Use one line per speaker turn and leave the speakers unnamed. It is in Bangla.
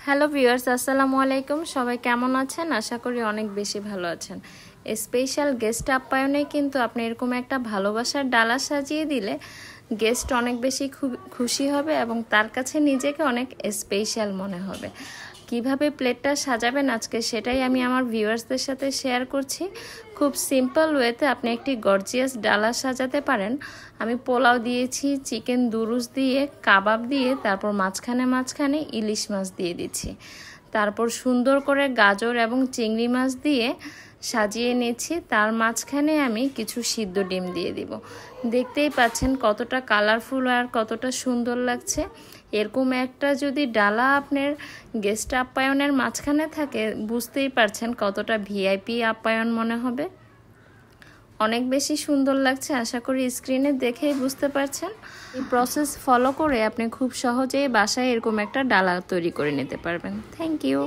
হ্যালো ভিউয়ার্স, আসসালামু আলাইকুম। সবাই কেমন আছেন? আশা করি অনেক বেশি ভালো আছেন। স্পেশাল গেস্ট আপ্যায়নে কিন্তু আপনি এরকম একটা ভালোবাসার ডালা সাজিয়ে দিলে গেস্ট অনেক বেশি খুশি হবে এবং তার কাছে নিজেকে অনেক স্পেশাল মনে হবে। কিভাবে প্লেটটা সাজাবেন আজকে সেটাই আমি আমার ভিউয়ার্সদের সাথে শেয়ার করছি। খুব সিম্পল ওয়েতে আপনি একটি গর্জিয়াস ডালা সাজাতে পারেন। আমি পোলাও দিয়েছি, চিকেন দুরুস দিয়ে, কাবাব দিয়ে, তারপর মাঝখানে ইলিশ মাছ দিয়ে দিচ্ছি। তারপর সুন্দর করে গাজর এবং চিংড়ি মাছ দিয়ে সাজিয়ে নিচ্ছি। তার মাঝখানে আমি কিছু সিদ্ধ ডিম দিয়ে দিব। দেখতেই পাচ্ছেন কতটা কালারফুল আর কতটা সুন্দর লাগছে। এরকম একটা যদি ডালা আপনার গেস্ট আপ্যায়নের মাঝখানে থাকে, বুঝতেই পারছেন কতটা ভিআইপি আপ্যায়ন মনে হবে। অনেক বেশি সুন্দর লাগছে, আশা করি স্ক্রিনে দেখেই বুঝতে পারছেন। এই প্রসেস ফলো করে আপনি খুব সহজেই বাসায় এরকম একটা ডালা তৈরি করে নিতে পারবেন। Thank you.